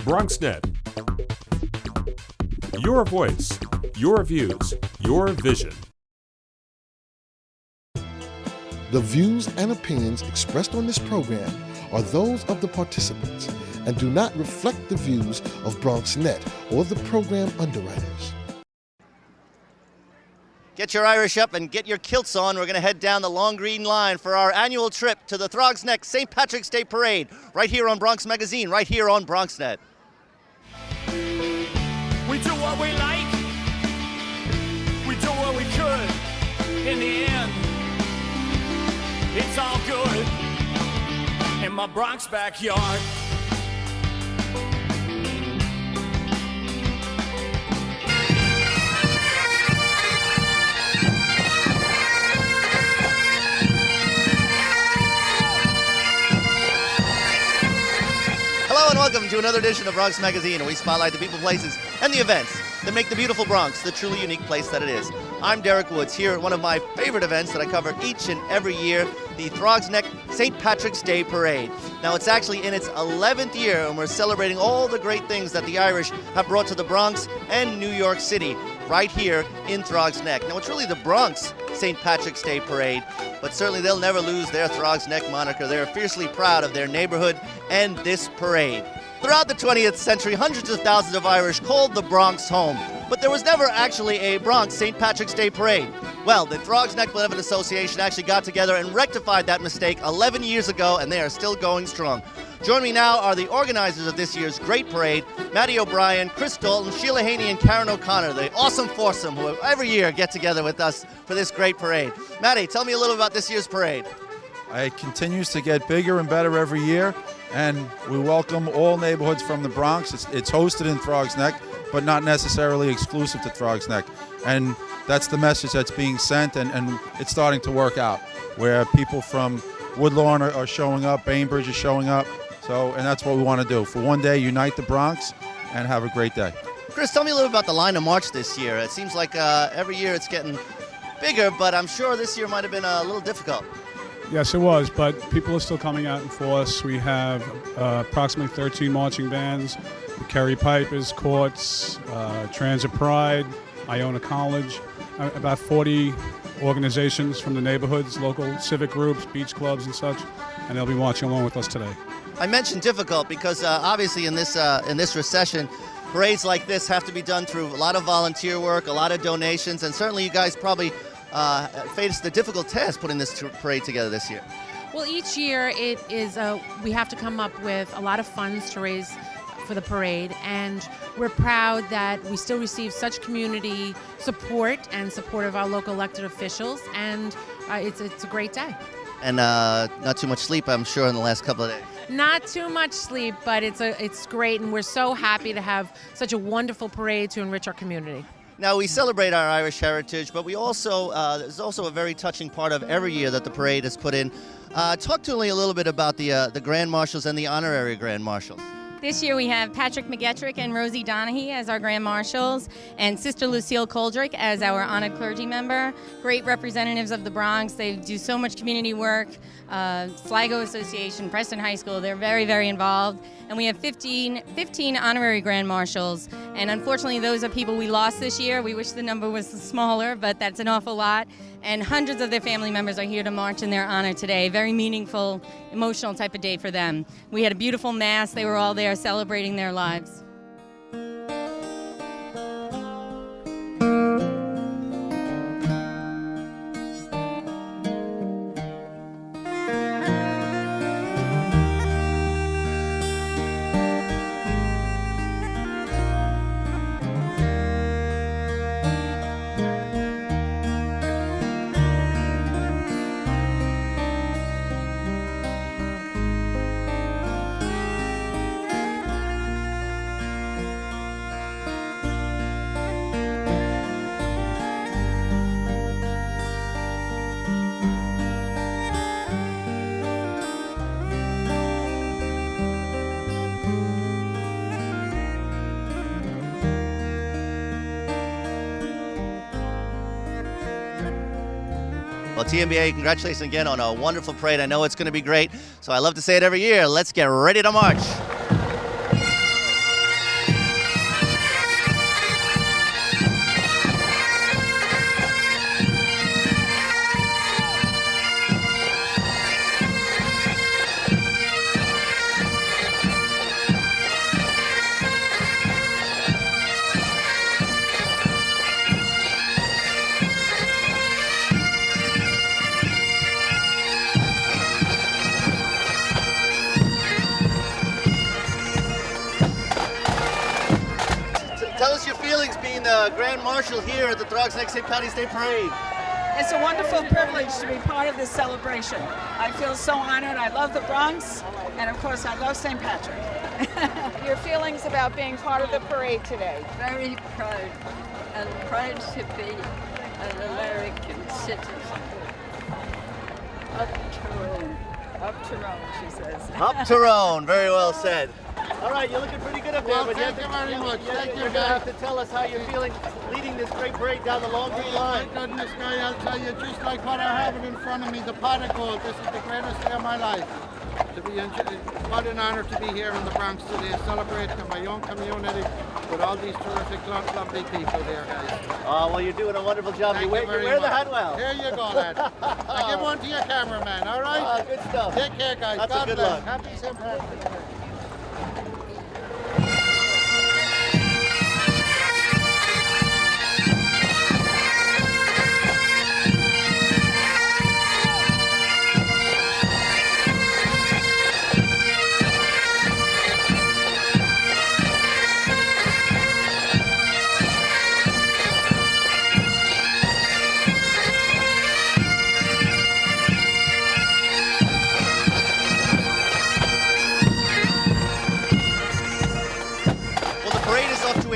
Bronxnet. Your voice, your views, your vision. The views and opinions expressed on this program are those of the participants and do not reflect the views of Bronxnet or the program underwriters. Get your Irish up and get your kilts on. We're going to head down the long green line for our annual trip to the Throgsnet St. Patrick's Day Parade, right here on Bronx Magazine, right here on Bronxnet. We do what we like. We do what we could. In the end, it's all good in my Bronx backyard. Hello and welcome to another edition of Bronx Magazine, where we spotlight the people, places, and the events that make the beautiful Bronx the truly unique place that it is. I'm Derek Woods here at one of my favorite events that I cover each and every year, the Throgsnet St. Patrick's Day Parade. Now, it's actually in its 11th year, and we're celebrating all the great things that the Irish have brought to the Bronx and New York City right here in Throgsnet. Now, it's really the Bronx St. Patrick's Day Parade, but certainly they'll never lose their Throgsnet moniker. They're fiercely proud of their neighborhood and this parade. Throughout the 20th century, hundreds of thousands of Irish called the Bronx home, but there was never actually a Bronx St. Patrick's Day Parade. Well, the Throgsnet Benevolent Association actually got together and rectified that mistake 11 years ago, and they are still going strong. Join me now are the organizers of this year's great parade, Matty O'Brien, Chris Dalton, Sheila Haney, and Karen O'Connor, the awesome foursome who every year get together with us for this great parade. Matty, tell me a little about this year's parade. It continues to get bigger and better every year, and we welcome all neighborhoods from the Bronx. It's hosted in Throgsnet, but not necessarily exclusive to Throgsnet. And that's the message that's being sent, and it's starting to work out, where people from Woodlawn are showing up, Bainbridge is showing up. And that's what we want to do. For one day, unite the Bronx and have a great day. Chris, tell me a little about the line of march this year. It seems like every year it's getting bigger, but I'm sure this year might have been a little difficult. Yes, it was, but people are still coming out in force. We have approximately 13 marching bands, the Kerry Pipers, Courts, Transit Pride, Iona College, about 40 organizations from the neighborhoods, local civic groups, beach clubs and such, and they'll be marching along with us today. I mentioned difficult because obviously in this recession, parades like this have to be done through a lot of volunteer work, a lot of donations, and certainly you guys probably faced the difficult task putting this parade together this year. Well, each year it is we have to come up with a lot of funds to raise for the parade, and we're proud that we still receive such community support and support of our local elected officials, and it's a great day. And not too much sleep, I'm sure, in the last couple of days. Not too much sleep, but it's great, and we're so happy to have such a wonderful parade to enrich our community. Now, we celebrate our Irish heritage, but we also there's also a very touching part of every year that the parade is put in. Talk to me a little bit about the Grand Marshals and the honorary Grand Marshals. This year we have Patrick McGettrick and Rosie Donahue as our Grand Marshals, and Sister Lucille Coldrick as our honored clergy member. Great representatives of the Bronx. They do so much community work. Sligo Association, Preston High School, they're very, very involved. And we have 15 honorary Grand Marshals. And unfortunately, those are people we lost this year. We wish the number was smaller, but that's an awful lot. And hundreds of their family members are here to march in their honor today. Very meaningful, emotional type of day for them. We had a beautiful mass. They were all there celebrating their lives. Well, TMBA, congratulations again on a wonderful parade. I know it's going to be great, so I love to say it every year. Let's get ready to march. Tell us your feelings being the Grand Marshal here at the Throgs Neck St. Patty's Day Parade. It's a wonderful privilege to be part of this celebration. I feel so honored. I love the Bronx, and of course I love St. Patrick. Your feelings about being part of the parade today? Very proud, and proud to be an American citizen. Up to Rome, she says. Up to Rome, very well said. All right, you're looking pretty good up there. Well, but thank you very much. Thank you, You're going to have to tell us how you're feeling leading this great parade down the long green line. My goodness, guy, I'll tell you, just like what I have in front of me, the pot of gold. This is the greatest day of my life. What an honor to be here in the Bronx today, celebrating my young community with all these terrific, lovely people here, guys. Oh, well, you're doing a wonderful job. Thank you wear the hat well. Here you go, lad. I give one to your cameraman, all right? Good stuff. Take care, guys. That's God a good bless. luck. Happy St. Patrick's Day.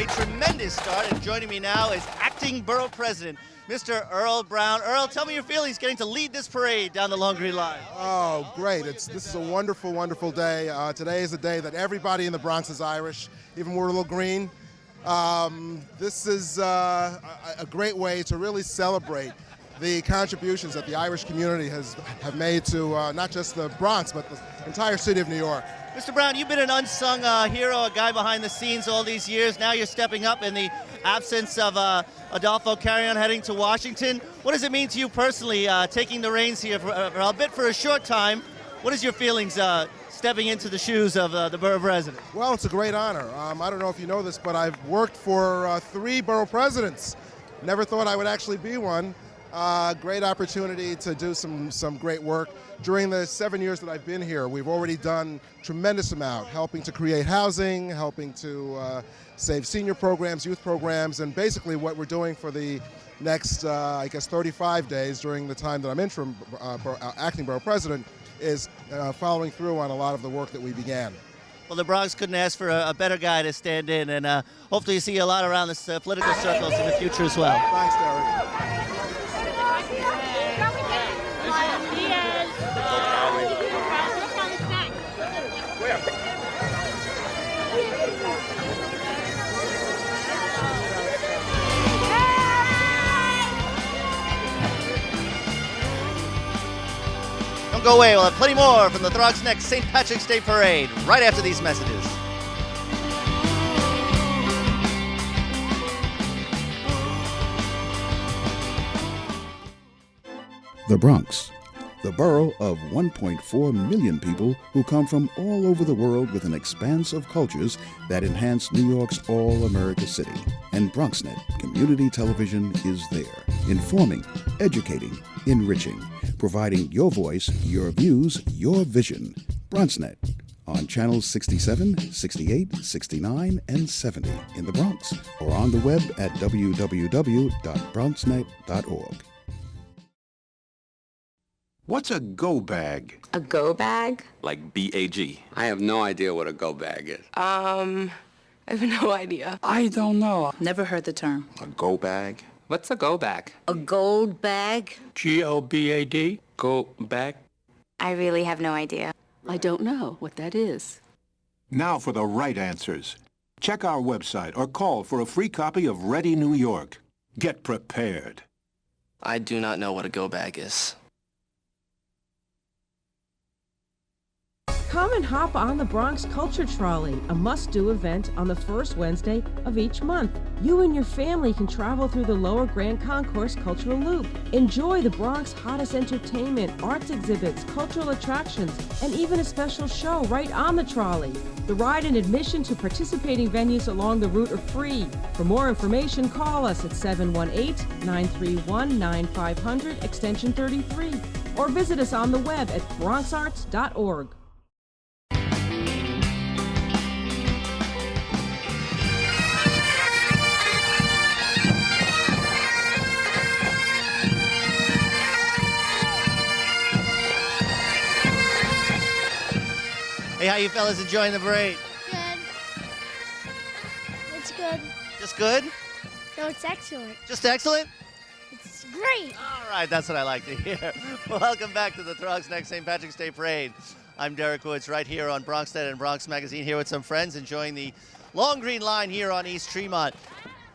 Tremendous start, and joining me now is Acting Borough President, Mr. Earl Brown. Earl, tell me your feelings getting to lead this parade down the Long Green Line. Oh, great. This is a wonderful, wonderful day. Today is a day that everybody in the Bronx is Irish, even we're a little green. This is a great way to really celebrate the contributions that the Irish community have made to not just the Bronx, but the entire city of New York. Mr. Brown, you've been an unsung hero, a guy behind the scenes all these years. Now you're stepping up in the absence of Adolfo Carrion heading to Washington. What does it mean to you personally, taking the reins here for a short time? What is your feelings stepping into the shoes of the borough president? Well, it's a great honor. I don't know if you know this, but I've worked for 3 borough presidents. Never thought I would actually be one. Great opportunity to do some great work. During the 7 years that I've been here, we've already done tremendous amount, helping to create housing, helping to save senior programs, youth programs, and basically what we're doing for the next, 35 days during the time that I'm interim acting borough president is following through on a lot of the work that we began. Well, the Bronx couldn't ask for a better guy to stand in, and hopefully you see a lot around this political circles in the future as well. Thanks, Derek. Don't go away. We'll have plenty more from the Throgs Neck St. Patrick's Day Parade right after these messages. The Bronx, the borough of 1.4 million people who come from all over the world with an expanse of cultures that enhance New York's all-America city. And Bronxnet Community Television is there, informing, educating, enriching, providing your voice, your views, your vision. Bronxnet on channels 67, 68, 69, and 70 in the Bronx, or on the web at www.bronxnet.org. What's a go bag? A go bag? Like B-A-G. I have no idea what a go bag is. I have no idea. I don't know. Never heard the term. A go bag? What's a go bag? A gold bag? G-O-B-A-D? Go bag? I really have no idea. I don't know what that is. Now for the right answers. Check our website or call for a free copy of Ready New York. Get prepared. I do not know what a go bag is. Come and hop on the Bronx Culture Trolley, a must-do event on the first Wednesday of each month. You and your family can travel through the Lower Grand Concourse Cultural Loop. Enjoy the Bronx hottest entertainment, arts exhibits, cultural attractions, and even a special show right on the trolley. The ride and admission to participating venues along the route are free. For more information, call us at 718-931-9500, extension 33, or visit us on the web at bronxarts.org. Hey, how you fellas enjoying the parade? Good. It's good. Just good? No, it's excellent. Just excellent? It's great. All right, that's what I like to hear. Welcome back to the Throgsnet St. Patrick's Day Parade. I'm Derek Woods right here on Bronxnet and Bronx Magazine, here with some friends enjoying the long green line here on East Tremont.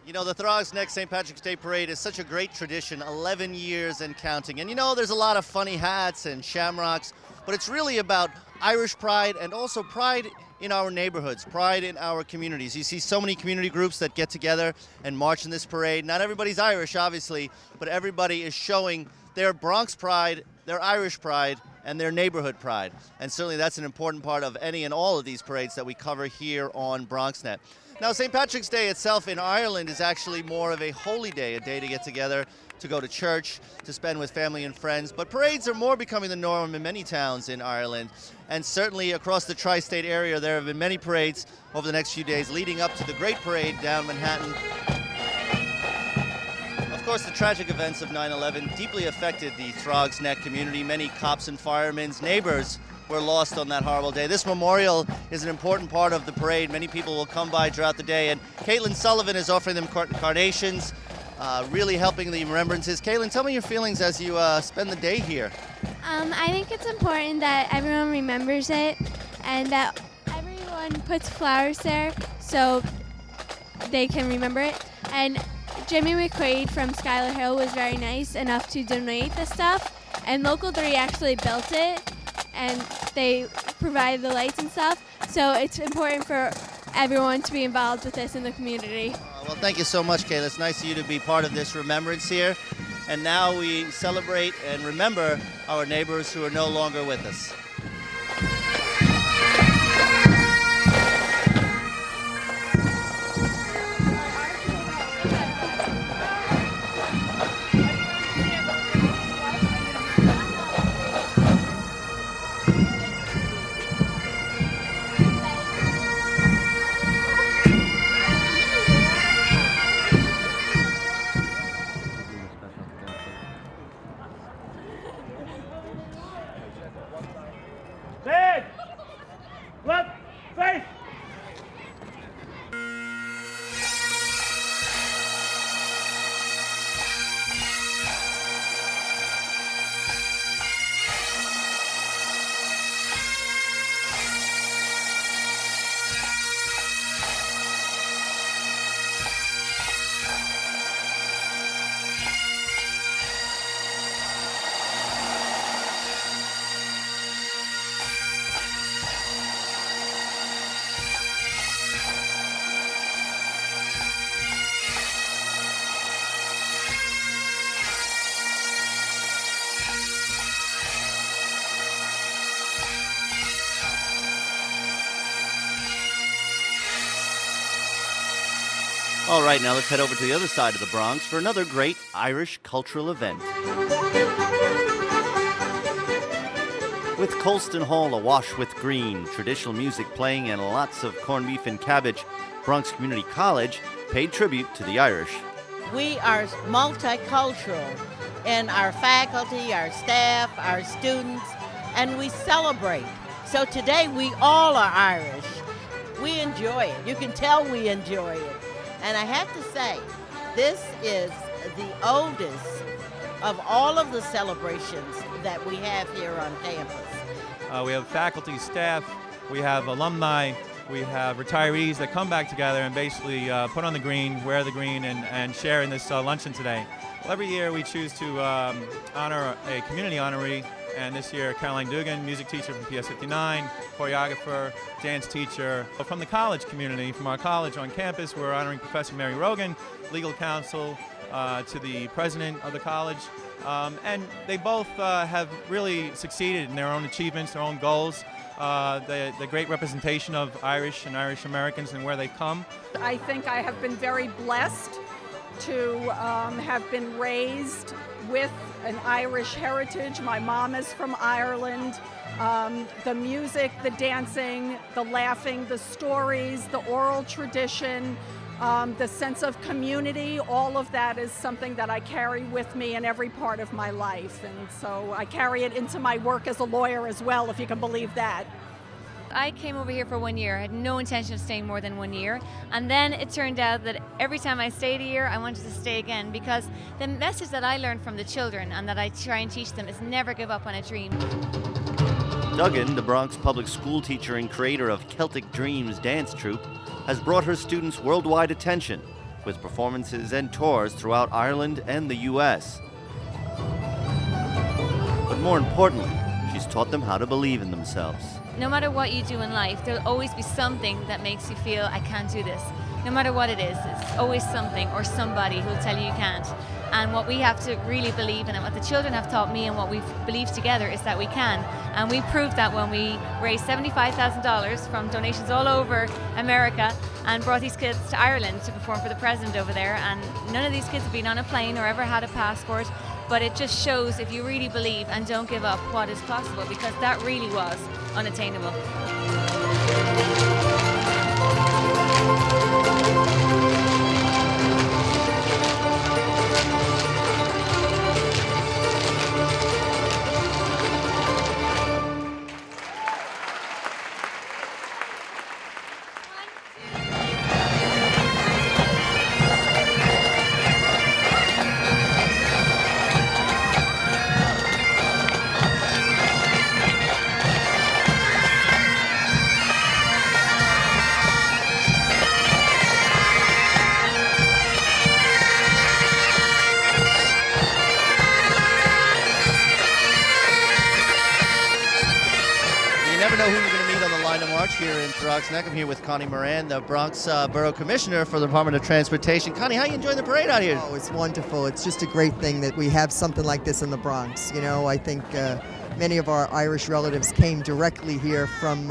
You know, the Throgsnet St. Patrick's Day Parade is such a great tradition, 11 years and counting. And you know, there's a lot of funny hats and shamrocks, but it's really about Irish pride and also pride in our neighborhoods, pride in our communities. You see so many community groups that get together and march in this parade. Not everybody's Irish, obviously, but everybody is showing their Bronx pride, their Irish pride, and their neighborhood pride. And certainly that's an important part of any and all of these parades that we cover here on Bronxnet. Now, St. Patrick's Day itself in Ireland is actually more of a holy day, a day to get together, to go to church, to spend with family and friends. But parades are more becoming the norm in many towns in Ireland. And certainly across the tri-state area, there have been many parades over the next few days leading up to the Great Parade down Manhattan. Of course, the tragic events of 9/11 deeply affected the Throgsnet community. Many cops and firemen's neighbors were lost on that horrible day. This memorial is an important part of the parade. Many people will come by throughout the day, and Caitlin Sullivan is offering them carnations, really helping the remembrances. Caitlin, tell me your feelings as you spend the day here. I think it's important that everyone remembers it and that everyone puts flowers there so they can remember it. And Jimmy McQuaid from Schuyler Hill was very nice enough to donate the stuff, and Local 3 actually built it, and they provided the lights and stuff. So it's important for everyone to be involved with this in the community. Well, thank you so much, Kayla. It's nice of you to be part of this remembrance here. And now we celebrate and remember our neighbors who are no longer with us. All right, now let's head over to the other side of the Bronx for another great Irish cultural event. With Colston Hall awash with green, traditional music playing, and lots of corned beef and cabbage, Bronx Community College paid tribute to the Irish. We are multicultural in our faculty, our staff, our students, and we celebrate. So today we all are Irish. We enjoy it. You can tell we enjoy it. And I have to say, this is the oldest of all of the celebrations that we have here on campus. We have faculty, staff, we have alumni, we have retirees that come back together and basically put on the green, wear the green, and share in this luncheon today. Well, every year we choose to honor a community honoree, and this year Caroline Dugan, music teacher from PS 59, choreographer, dance teacher. From the college community, from our college on campus, we're honoring Professor Mary Rogan, legal counsel to the president of the college. And they both have really succeeded in their own achievements, their own goals. The great representation of Irish and Irish Americans and where they come. I think I have been very blessed to have been raised with an Irish heritage. My mom is from Ireland. The music, the dancing, the laughing, the stories, the oral tradition, the sense of community, all of that is something that I carry with me in every part of my life. And so I carry it into my work as a lawyer as well, if you can believe that. I came over here for 1 year. I had no intention of staying more than 1 year. And then it turned out that every time I stayed a year, I wanted to stay again, because the message that I learned from the children and that I try and teach them is never give up on a dream. Duggan, the Bronx public school teacher and creator of Celtic Dreams dance troupe, has brought her students worldwide attention with performances and tours throughout Ireland and the U.S. But more importantly, she's taught them how to believe in themselves. No matter what you do in life, there'll always be something that makes you feel, I can't do this. No matter what it is, it's always something or somebody who'll tell you you can't. And what we have to really believe in, and what the children have taught me and what we've believed together, is that we can. And we proved that when we raised $75,000 from donations all over America and brought these kids to Ireland to perform for the president over there. And none of these kids have been on a plane or ever had a passport. But it just shows, if you really believe and don't give up, what is possible, because that really was unattainable. Here in Throgsneck. I'm here with Connie Moran, the Bronx Borough Commissioner for the Department of Transportation. Connie, how are you enjoying the parade out here? Oh, it's wonderful. It's just a great thing that we have something like this in the Bronx. You know, I think many of our Irish relatives came directly here from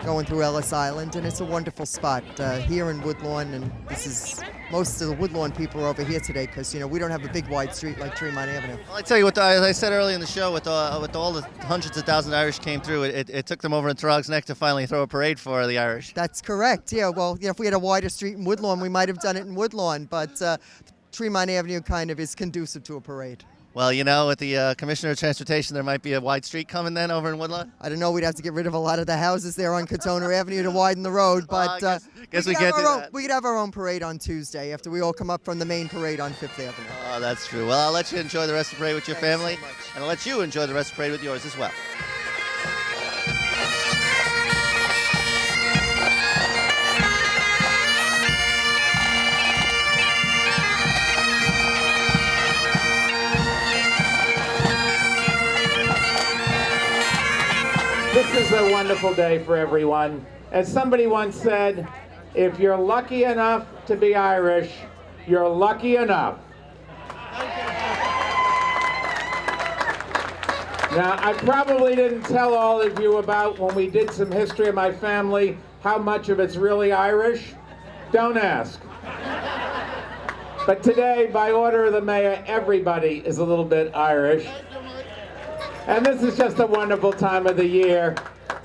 going through Ellis Island, and it's a wonderful spot here in Woodlawn, and this is most of the Woodlawn people are over here today because, you know, we don't have a big wide street like Tremont Avenue. Well, I tell you what, as I said earlier in the show, with all the hundreds of thousands of Irish came through, it took them over in Throgsneck to finally throw a parade for the Irish. That's correct, yeah. Well, you know, if we had a wider street in Woodlawn, we might have done it in Woodlawn, but Tremont Avenue kind of is conducive to a parade. Well, you know, with the Commissioner of Transportation, there might be a wide street coming then over in Woodlawn? I don't know. We'd have to get rid of a lot of the houses there on Katona Avenue to widen the road. But guess we can't do that. We could have our own parade on Tuesday after we all come up from the main parade on 5th Avenue. Oh, that's true. Well, I'll let you enjoy the rest of the parade with your family, and I'll let you enjoy the rest of the parade with yours as well. This is a wonderful day for everyone. As somebody once said, if you're lucky enough to be Irish, you're lucky enough. Now, I probably didn't tell all of you about, when we did some history of my family, how much of it's really Irish. Don't ask. But today, by order of the mayor, everybody is a little bit Irish. And this is just a wonderful time of the year.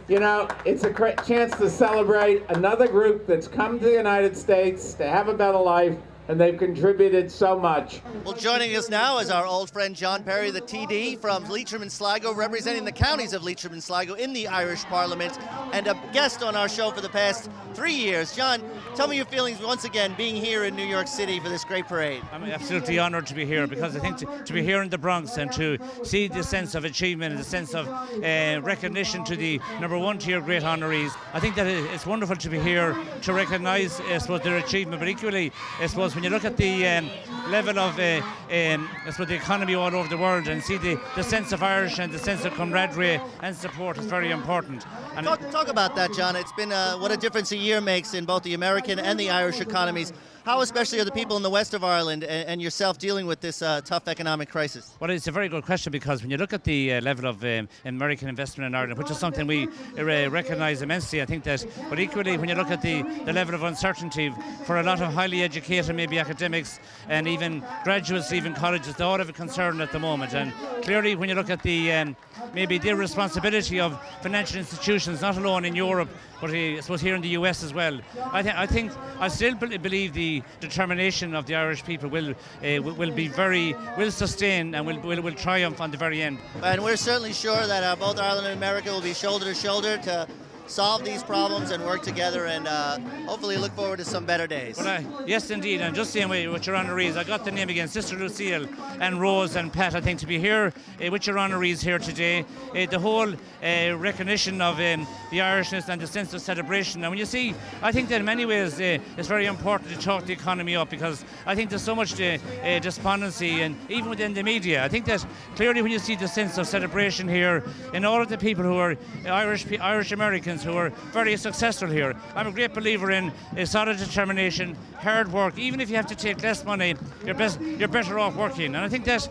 You know, it's a chance to celebrate another group that's come to the United States to have a better life, and they've contributed so much. Well, joining us now is our old friend John Perry, the TD from Leitrim and Sligo, representing the counties of Leitrim and Sligo in the Irish Parliament, and a guest on our show for the past 3 years. John, tell me your feelings once again being here in New York City for this great parade. I'm absolutely honored to be here, because I think to be here in the Bronx and to see the sense of achievement and the sense of recognition to the number 1 tier great honorees, I think that it's wonderful to be here to recognise, I suppose, their achievement, but equally, I suppose, because when you look at the level of I suppose the economy all over the world and see the sense of Irish and the sense of camaraderie and support is very important. And Talk about that, John. It's been what a difference a year makes in both the American and the Irish economies. How especially are the people in the west of Ireland and yourself dealing with this tough economic crisis? Well, it's a very good question because when you look at the level of American investment in Ireland, which is something we recognise immensely, I think that, but equally when you look at the level of uncertainty for a lot of highly educated, maybe academics and even graduates, even colleges, they all have a concern at the moment. And clearly when you look at the maybe the responsibility of financial institutions, not alone in Europe, but I suppose here in the US as well. I still believe the determination of the Irish people will sustain and will triumph on the very end. And we're certainly sure that both Ireland and America will be shoulder to shoulder to solve these problems and work together, and hopefully look forward to some better days. Yes, indeed, and just saying with your honorees, I got the name again, Sister Lucille and Rose and Pat, I think, to be here with your honorees here today. The whole recognition of the Irishness and the sense of celebration. And when you see, I think that in many ways it's very important to talk the economy up, because I think there's so much despondency, and even within the media. I think that clearly when you see the sense of celebration here in all of the people who are Irish Americans who are very successful here. I'm a great believer in solid determination, hard work. Even if you have to take less money, you're better off working. And I think that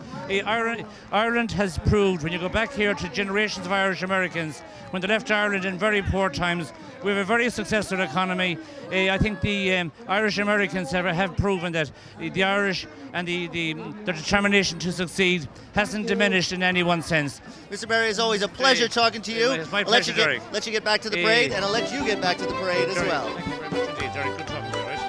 Ireland has proved, when you go back here to generations of Irish Americans, when they left Ireland in very poor times, we have a very successful economy. I think the Irish Americans have proven that the Irish and the determination to succeed hasn't diminished in any one sense. Mr. Berry, it's always a pleasure talking to you. It's my pleasure, Derek. Let you get back to the parade, and I'll let you get back to the parade as well. Thank you very much indeed, Derek. Good talking to you, right?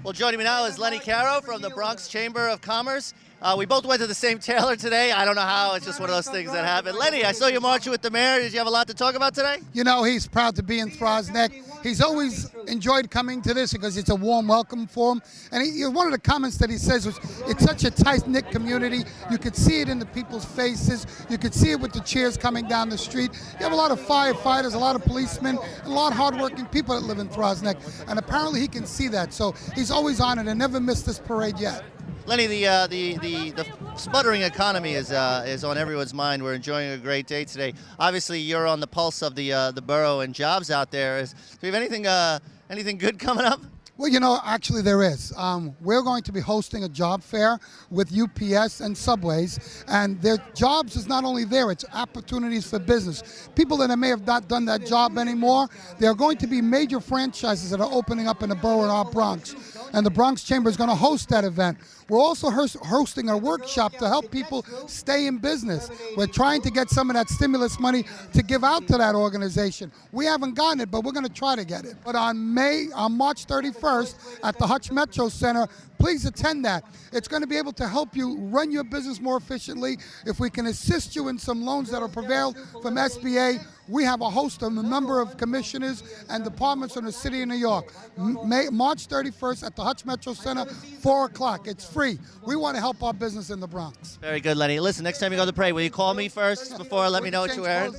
Well, joining me now is Lenny Caro from the Bronx Chamber of Commerce. We both went to the same tailor today. I don't know how. It's just one of those things that happen. Lenny, I saw you marching with the mayor. Did you have a lot to talk about today? You know, he's proud to be in Throgsnet. He's always enjoyed coming to this because it's a warm welcome for him. And one of the comments that he says was, it's such a tight-knit community. You could see it in the people's faces. You could see it with the cheers coming down the street. You have a lot of firefighters, a lot of policemen, and a lot of hardworking people that live in Throgsnet. And apparently he can see that. So he's always honored and never missed this parade yet. Lenny, the sputtering economy is on everyone's mind. We're enjoying a great day today. Obviously, you're on the pulse of the borough and jobs out there. Do we have anything good coming up? Well, you know, actually there is. We're going to be hosting a job fair with UPS and Subways, and their jobs is not only there, it's opportunities for business. People that may have not done that job anymore, there are going to be major franchises that are opening up in the borough in our Bronx, and the Bronx Chamber is going to host that event. We're also hosting a workshop to help people stay in business. We're trying to get some of that stimulus money to give out to that organization. We haven't gotten it, but we're going to try to get it. But on March 31st at the Hutch Metro Center, please attend that. It's going to be able to help you run your business more efficiently. If we can assist you in some loans that are prevailed from SBA, we have a host of a number of commissioners and departments from the city of New York. March 31st at the Hutch Metro Center, 4 o'clock. It's free. We want to help our business in the Bronx. Very good, Lenny. Listen, next time you go to the parade, will you call me first before let me know what you're wearing?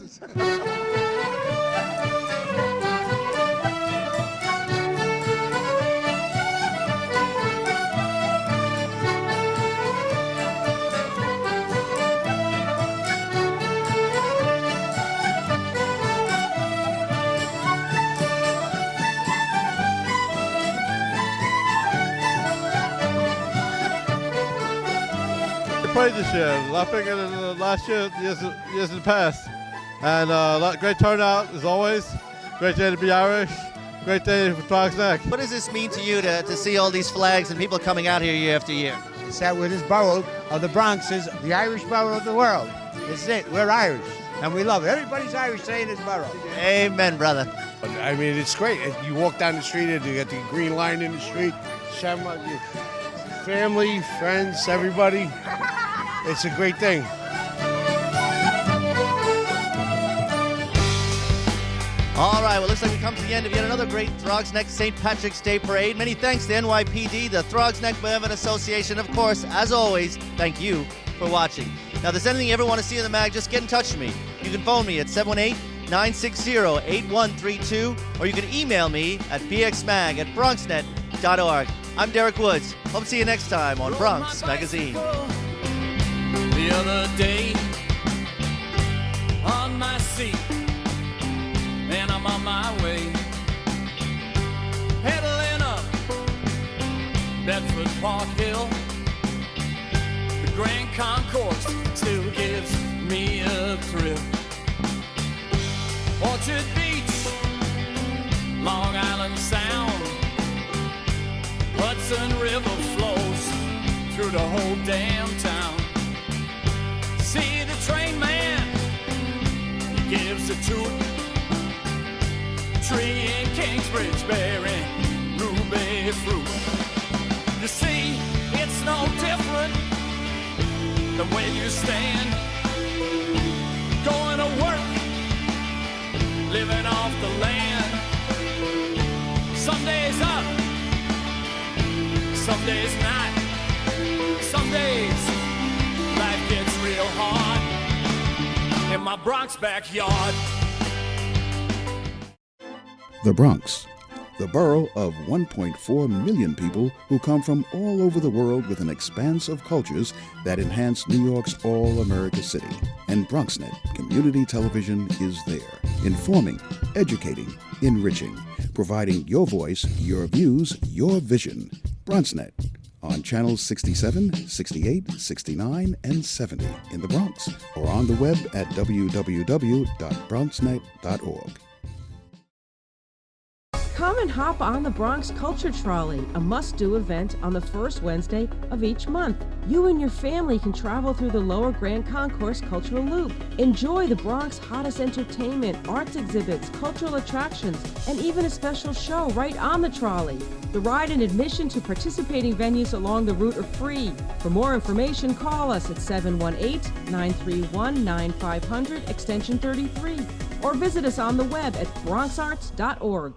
Parade this year, a lot bigger than last year, years in the past, and great turnout as always. Great day to be Irish. Great day for Bronxnet. What does this mean to you to see all these flags and people coming out here year after year? It's that with this borough of the Bronx is the Irish borough of the world. This is it. We're Irish, and we love it. Everybody's Irish today in this borough. Amen, brother. I mean, it's great. You walk down the street and you get the green line in the street. Family, friends, everybody. It's a great thing. All right, well, looks like we come to the end of yet another great Throgsnet St. Patrick's Day Parade. Many thanks to NYPD, the Throgsnet Benevolent Association. Of course, as always, thank you for watching. Now, if there's anything you ever want to see in the mag, just get in touch with me. You can phone me at 718-960-8132, or you can email me at bxmag@bronxnet.org. I'm Derek Woods. Hope to see you next time on Bronx Magazine. The other day, on my seat, and I'm on my way, pedaling up Bedford Park Hill. The Grand Concourse still gives me a thrill. Orchard Beach, Long Island Sound, Hudson River flows through the whole damn town. See the train man, he gives a toot. Tree in Kingsbridge bearing ruby fruit. You see, it's no different than where you stand, going to work, living off the land. Some days up, some days not. Some days life gets real hard in my Bronx backyard. The Bronx, the borough of 1.4 million people who come from all over the world with an expanse of cultures that enhance New York's all-America city. And Bronxnet Community Television is there, informing, educating, enriching, providing your voice, your views, your vision. Bronxnet on channels 67, 68, 69, and 70 in the Bronx, or on the web at www.bronxnet.org. Come and hop on the Bronx Culture Trolley, a must-do event on the first Wednesday of each month. You and your family can travel through the Lower Grand Concourse Cultural Loop. Enjoy the Bronx hottest entertainment, arts exhibits, cultural attractions, and even a special show right on the trolley. The ride and admission to participating venues along the route are free. For more information, call us at 718-931-9500, extension 33, or visit us on the web at bronxarts.org.